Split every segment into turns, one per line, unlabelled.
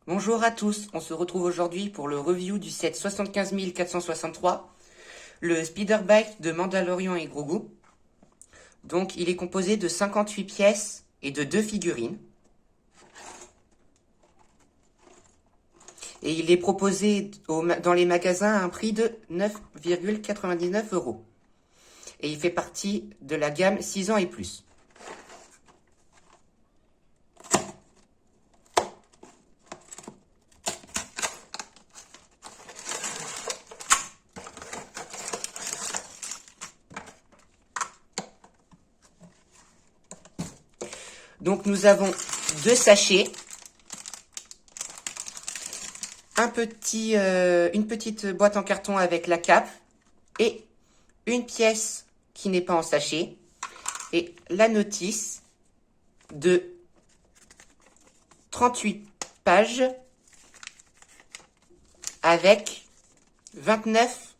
Bonjour à tous, on se retrouve aujourd'hui pour le review du set 75 463, le Speederbike de Mandalorian et Grogu. Donc il est composé de 58 pièces et de 2 figurines. Et il est proposé dans les magasins à un prix de 9,99 €. Et il fait partie de la gamme 6 ans et plus. Donc nous avons 2 sachets, une petite boîte en carton avec la cape et une pièce qui n'est pas en sachet et la notice de 38 pages avec 29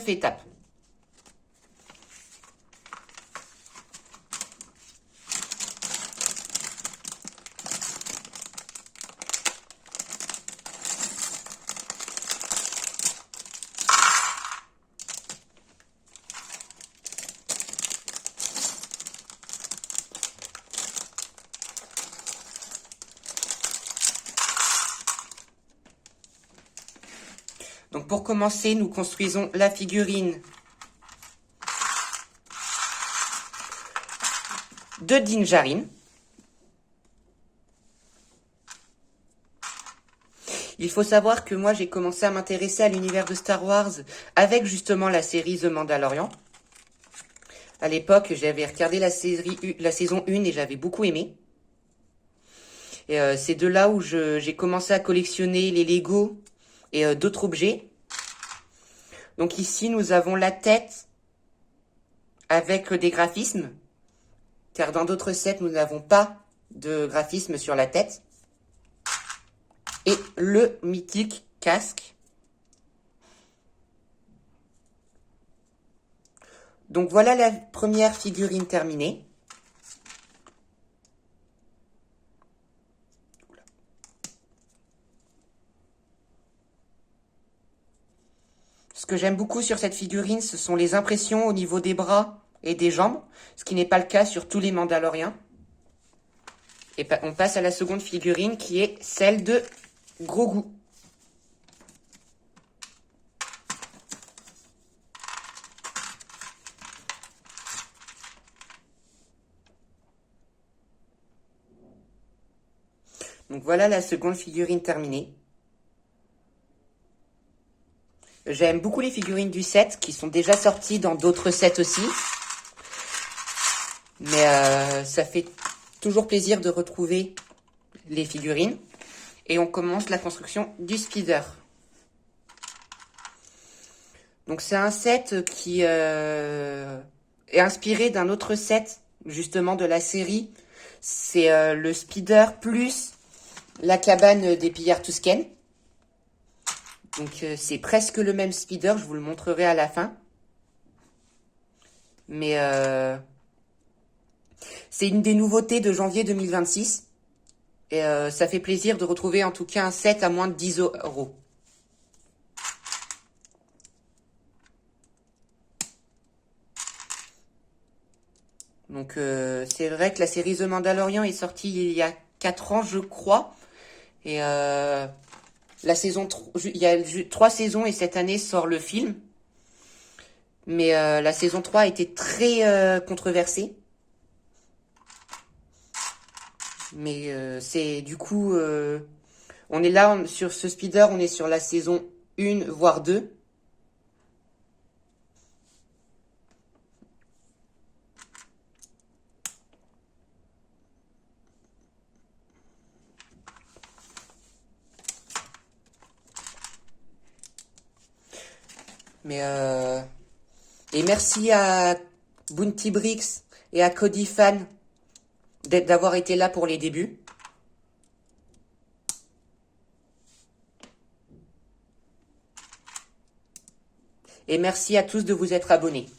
étapes. Donc pour commencer, nous construisons la figurine de Din Djarin. Il faut savoir que moi j'ai commencé à m'intéresser à l'univers de Star Wars avec justement la série The Mandalorian. À l'époque, j'avais regardé la saison 1 et j'avais beaucoup aimé. Et c'est de là où j'ai commencé à collectionner les Lego et d'autres objets. Donc ici, nous avons la tête avec des graphismes, car dans d'autres sets, nous n'avons pas de graphisme sur la tête. Et le mythique casque. Donc voilà la première figurine terminée. Ce que j'aime beaucoup sur cette figurine, ce sont les impressions au niveau des bras et des jambes, ce qui n'est pas le cas sur tous les Mandaloriens. Et on passe à la seconde figurine qui est celle de Grogu. Donc voilà la seconde figurine terminée. J'aime beaucoup les figurines du set qui sont déjà sorties dans d'autres sets aussi. Mais ça fait toujours plaisir de retrouver les figurines. Et on commence la construction du speeder. Donc c'est un set qui est inspiré d'un autre set justement de la série. C'est le speeder plus la cabane des pillards Tusken. Donc c'est presque le même speeder, je vous le montrerai à la fin. Mais c'est une des nouveautés de janvier 2026. Et ça fait plaisir de retrouver en tout cas un set à moins de 10 €. Donc c'est vrai que la série The Mandalorian est sortie il y a 4 ans, je crois. Et la saison, il y a 3 saisons et cette année sort le film. Mais la saison 3 a été très controversée. Mais c'est du coup, on est là sur ce speeder, on est sur la saison 1, voire 2. Mais et merci à Bounty Bricks et à Cody Fan d'avoir été là pour les débuts. Et merci à tous de vous être abonnés.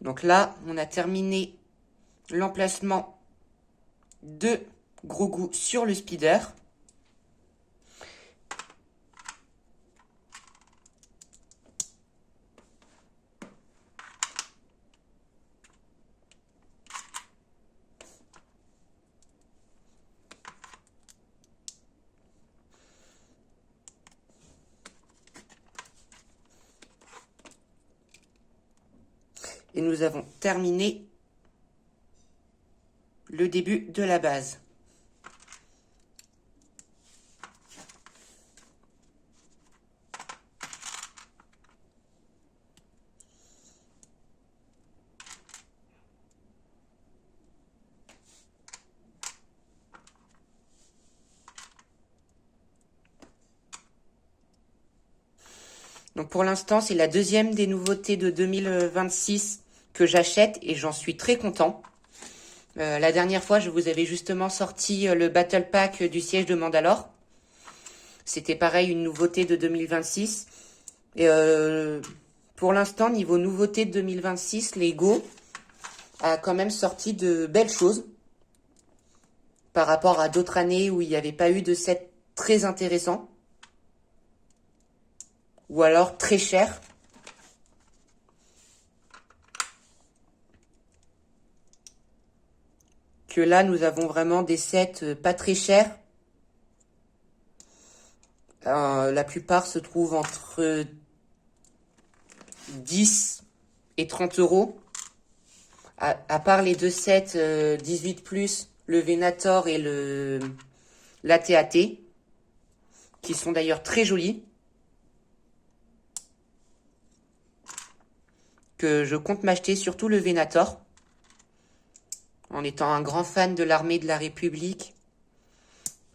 Donc là, on a terminé l'emplacement de Gros Goût sur le speeder. Et nous avons terminé le début de la base. Donc pour l'instant, c'est la deuxième des nouveautés de 2026 que j'achète et j'en suis très content. La dernière fois, je vous avais justement sorti le Battle Pack du siège de Mandalore. C'était pareil, une nouveauté de 2026. Et pour l'instant, niveau nouveauté de 2026, Lego a quand même sorti de belles choses par rapport à d'autres années où il n'y avait pas eu de set très intéressant. Ou alors très cher. Que là, nous avons vraiment des sets pas très chers. La plupart se trouvent entre 10 et 30 euros. À part les deux sets 18+, le Venator et l'AT-AT, qui sont d'ailleurs très jolis. Que je compte m'acheter, surtout le Venator. En étant un grand fan de l'armée de la République,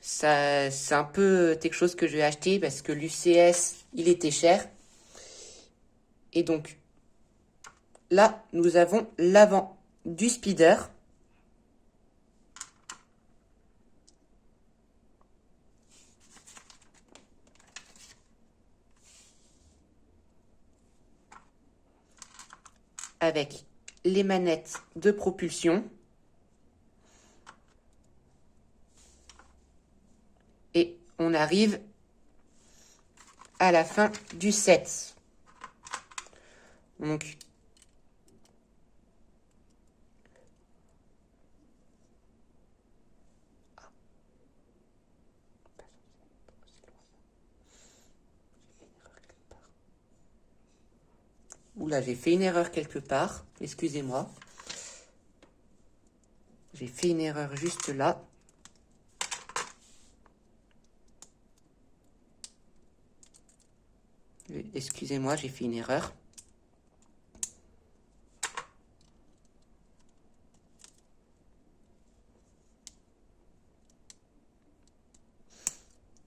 ça, c'est un peu quelque chose que je vais acheter parce que l'UCS, il était cher. Et donc, là, nous avons l'avant du speeder. Avec les manettes de propulsion. Et on arrive à la fin du set. Donc, oula, j'ai fait une erreur quelque part. Excusez-moi. J'ai fait une erreur juste là. Excusez-moi, j'ai fait une erreur.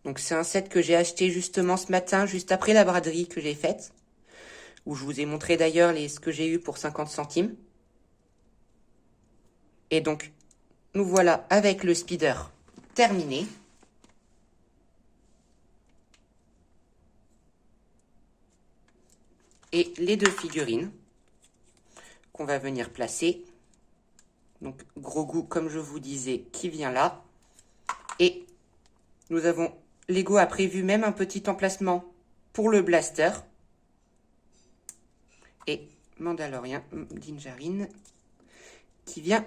Donc c'est un set que j'ai acheté justement ce matin, juste après la braderie que j'ai faite. Où je vous ai montré d'ailleurs ce que j'ai eu pour 50 centimes. Et donc, nous voilà avec le speeder terminé. Et les deux figurines qu'on va venir placer. Donc, Gros Goût, comme je vous disais, qui vient là. Et nous avons, Lego a prévu même un petit emplacement pour le blaster. Et Mandalorian, Din Djarin, qui vient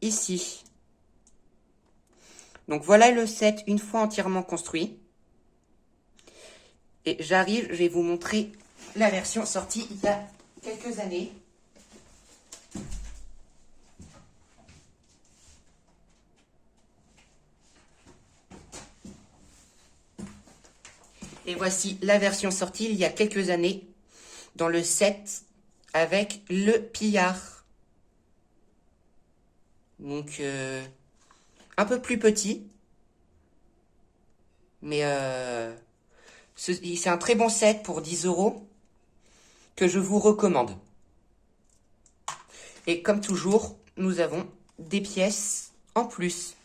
ici. Donc voilà le set une fois entièrement construit. Et j'arrive, je vais vous montrer la version sortie il y a quelques années. Et voici la version sortie il y a quelques années dans le set avec le pillard. Donc un peu plus petit. Mais c'est un très bon set pour 10 € que je vous recommande. Et comme toujours, nous avons des pièces en plus.